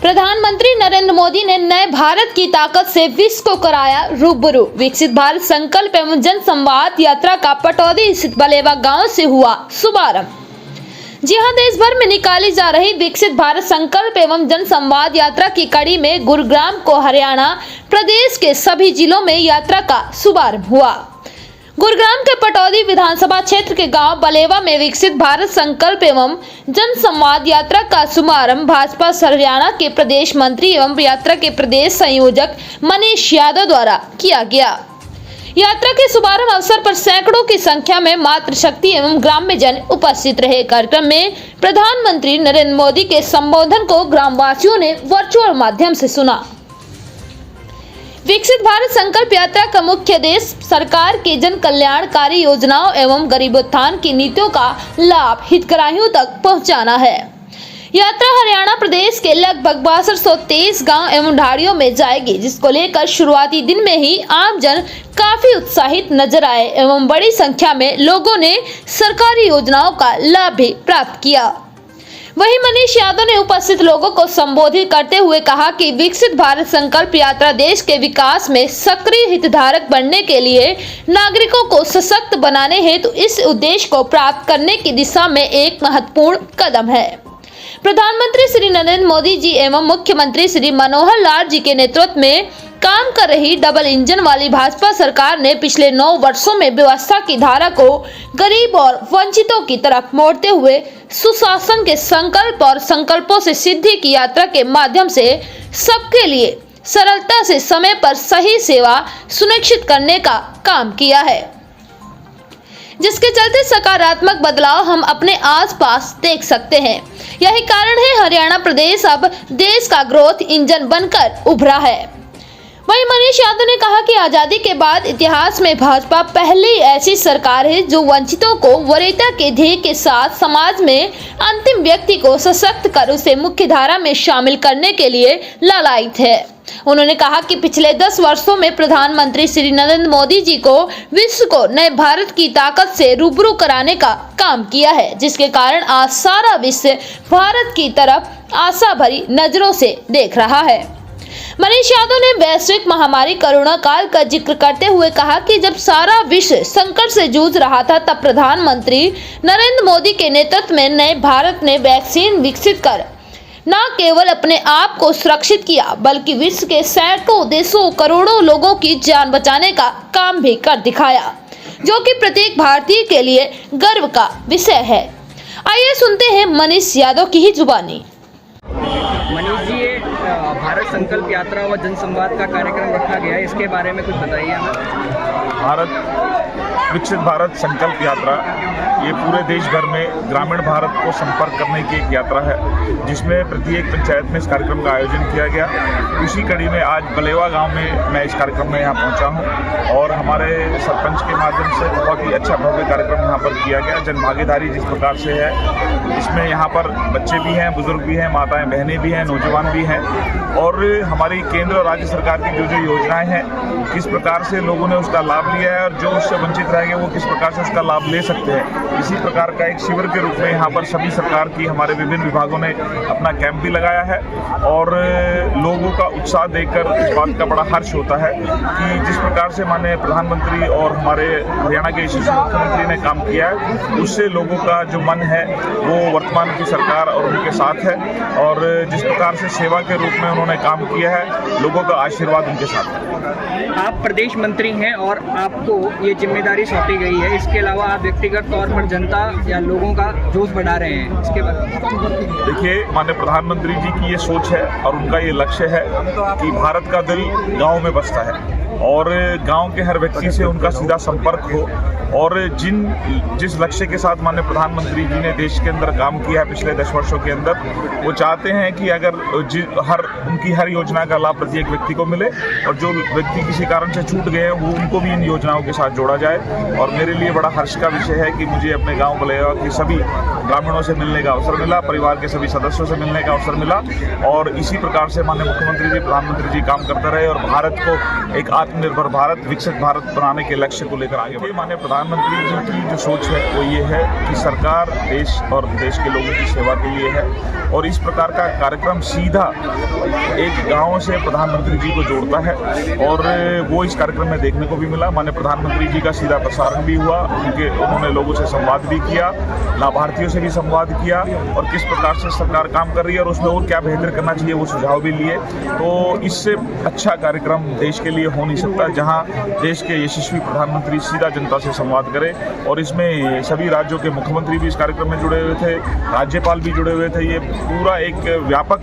प्रधानमंत्री नरेंद्र मोदी ने नए भारत की ताकत से विश्व को कराया रूबरू। विकसित भारत संकल्प एवं जन संवाद यात्रा का पटौदी स्थित बलेवा गांव से हुआ शुभारंभ। जी हां, देश भर में निकाली जा रही विकसित भारत संकल्प एवं जन संवाद यात्रा की कड़ी में गुरुग्राम को हरियाणा प्रदेश के सभी जिलों में यात्रा का शुभारंभ हुआ। गुरुग्राम के पटौदी विधानसभा क्षेत्र के गांव बलेवा में विकसित भारत संकल्प एवं जन संवाद यात्रा का शुभारंभ भाजपा हरियाणा के प्रदेश मंत्री एवं यात्रा के प्रदेश संयोजक मनीष यादव द्वारा किया गया। यात्रा के शुभारंभ अवसर पर सैकड़ों की संख्या में मातृशक्ति एवं ग्राम्य जन उपस्थित रहे। कार्यक्रम में प्रधानमंत्री नरेंद्र मोदी के संबोधन को ग्रामवासियों ने वर्चुअल माध्यम से सुना। विकसित भारत संकल्प यात्रा का मुख्य उद्देश्य सरकार की जन कल्याणकारी योजनाओं एवं गरीबोत्थान की नीतियों का लाभ हितग्राहियों तक पहुंचाना है। यात्रा हरियाणा प्रदेश के लगभग 6223 गांव एवं ढाड़ियों में जाएगी, जिसको लेकर शुरुआती दिन में ही आमजन काफी उत्साहित नजर आए एवं बड़ी संख्या में लोगों ने सरकारी योजनाओं का लाभ भी प्राप्त किया। वहीं मनीष यादव ने उपस्थित लोगों को संबोधित करते हुए कहा कि विकसित भारत संकल्प यात्रा देश के विकास में सक्रिय हितधारक बनने के लिए नागरिकों को सशक्त बनाने हेतु इस उद्देश्य को प्राप्त करने की दिशा में एक महत्वपूर्ण कदम है। प्रधानमंत्री श्री नरेंद्र मोदी जी एवं मुख्यमंत्री श्री मनोहर लाल जी के नेतृत्व में काम कर रही डबल इंजन वाली भाजपा सरकार ने पिछले 9 वर्षों में व्यवस्था की धारा को गरीब और वंचितों की तरफ मोड़ते हुए सुशासन के संकल्प और संकल्पों से सिद्धि की यात्रा के माध्यम से सबके लिए सरलता से समय पर सही सेवा सुनिश्चित करने का काम किया है, जिसके चलते सकारात्मक बदलाव हम अपने आसपास देख सकते हैं। यही कारण है हरियाणा प्रदेश अब देश का ग्रोथ इंजन बनकर उभरा है। वहीं मनीष यादव ने कहा कि आजादी के बाद इतिहास में भाजपा पहली ऐसी सरकार है जो वंचितों को वरीयता के ध्येय के साथ समाज में अंतिम व्यक्ति को सशक्त कर उसे मुख्य धारा में शामिल करने के लिए लालायित है। उन्होंने कहा कि पिछले 10 वर्षों में प्रधानमंत्री श्री नरेंद्र मोदी जी को विश्व को नए भारत की ताकत से रूबरू कराने का काम किया है, जिसके कारण आज सारा विश्व भारत की तरफ आशा भरी नजरों से देख रहा है। मनीष यादव ने वैश्विक महामारी कोरोना काल का जिक्र करते हुए कहा कि जब सारा विश्व संकट से जूझ रहा था, तब प्रधानमंत्री नरेंद्र मोदी के नेतृत्व में नए भारत ने वैक्सीन विकसित कर न केवल अपने आप को सुरक्षित किया, बल्कि विश्व के सैकड़ों देशों करोड़ों लोगों की जान बचाने का काम भी कर दिखाया, जो कि प्रत्येक भारतीय के लिए गर्व का विषय है। आइए सुनते हैं मनीष यादव की ही जुबानी। मनीष जी, ये भारत संकल्प यात्रा व जनसंवाद का कार्यक्रम रखा गया है, इसके बारे में कुछ बताइए हमें। विकसित भारत संकल्प यात्रा ये पूरे देश भर में ग्रामीण भारत को संपर्क करने की एक यात्रा है, जिसमें प्रत्येक पंचायत में इस कार्यक्रम का आयोजन किया गया। उसी कड़ी में आज बलेवा गांव में मैं इस कार्यक्रम में यहाँ पहुँचा हूँ और हमारे सरपंच के माध्यम से बहुत ही अच्छा भव्य कार्यक्रम यहाँ पर किया गया। जनभागीदारी जिस प्रकार से है, इसमें यहाँ पर बच्चे भी हैं, बुजुर्ग भी हैं, माताएं बहनें भी हैं, नौजवान भी हैं, और हमारी केंद्र और राज्य सरकार की जो योजनाएं हैं, किस प्रकार से लोगों ने उसका लाभ लिया है और जो उससे वंचित रह गए वो किस प्रकार से उसका लाभ ले सकते हैं। इसी प्रकार का एक शिविर के रूप में यहाँ पर सभी सरकार की हमारे विभिन्न विभागों ने अपना कैंप भी लगाया है और लोगों का उत्साह देखकर इस बात का बड़ा हर्ष होता है कि जिस प्रकार से माननीय प्रधानमंत्री और हमारे हरियाणा के यशस्वी मुख्यमंत्री ने काम किया है, उससे लोगों का जो मन है वो वर्तमान की सरकार और उनके साथ है, और जिस प्रकार से सेवा के रूप में उन्होंने काम किया है, लोगों का आशीर्वाद उनके साथ है। आप प्रदेश मंत्री हैं और आपको ये जिम्मेदारी सौंपी गई है, इसके अलावा आप व्यक्तिगत तौर पर जनता या लोगों का जोश बढ़ा रहे हैं, इसके बारे में देखिए। माननीय प्रधानमंत्री जी की ये सोच है और उनका ये लक्ष्य है कि भारत का दिल गांव में बसता है और गांव के हर व्यक्ति से उनका सीधा संपर्क हो, और जिस लक्ष्य के साथ माननीय प्रधानमंत्री जी ने देश के अंदर काम किया है पिछले 10 वर्षों के अंदर, वो चाहते हैं कि अगर उनकी हर योजना का लाभ प्रत्येक व्यक्ति को मिले और जो व्यक्ति किसी कारण से छूट गए हैं वो उनको भी इन योजनाओं के साथ जोड़ा जाए। और मेरे लिए बड़ा हर्ष का विषय है कि मुझे अपने गाँव बलेवा के सभी ग्रामीणों से मिलने का अवसर मिला, परिवार के सभी सदस्यों से मिलने का अवसर मिला, और इसी प्रकार से माननीय मुख्यमंत्री जी, प्रधानमंत्री जी काम करते रहे और भारत को एक आत्मनिर्भर भारत, विकसित भारत बनाने के लक्ष्य को लेकर आगे बढ़े। माननीय प्रधानमंत्री जी की जो सोच है वो ये है कि सरकार देश और देश के लोगों की सेवा के लिए है और इस प्रकार का कार्यक्रम सीधा एक गांव से प्रधानमंत्री जी को जोड़ता है और वो इस कार्यक्रम में देखने को भी मिला। माननीय प्रधानमंत्री जी का सीधा प्रसारण भी हुआ, उन्होंने लोगों से संवाद भी किया, लाभार्थियों से भी संवाद किया और किस प्रकार से सरकार काम कर रही है और उसमें और क्या बेहतर करना चाहिए वो सुझाव भी लिए। तो इससे अच्छा कार्यक्रम देश के लिए हो नहीं सकता जहां देश के यशस्वी प्रधानमंत्री सीधा जनता से संवाद करें और इसमें सभी राज्यों के मुख्यमंत्री भी इस कार्यक्रम में जुड़े हुए थे, राज्यपाल भी जुड़े हुए थे। ये पूरा एक व्यापक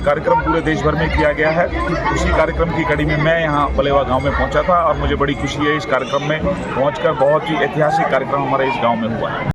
कार्यक्रम पूरे देश भर में किया गया है। उसी कार्यक्रम की कड़ी में मैं यहाँ बलेवा गांव में पहुंचा था और मुझे बड़ी खुशी है इस कार्यक्रम में पहुंचकर। बहुत ही ऐतिहासिक कार्यक्रम हमारे इस गांव में हुआ है।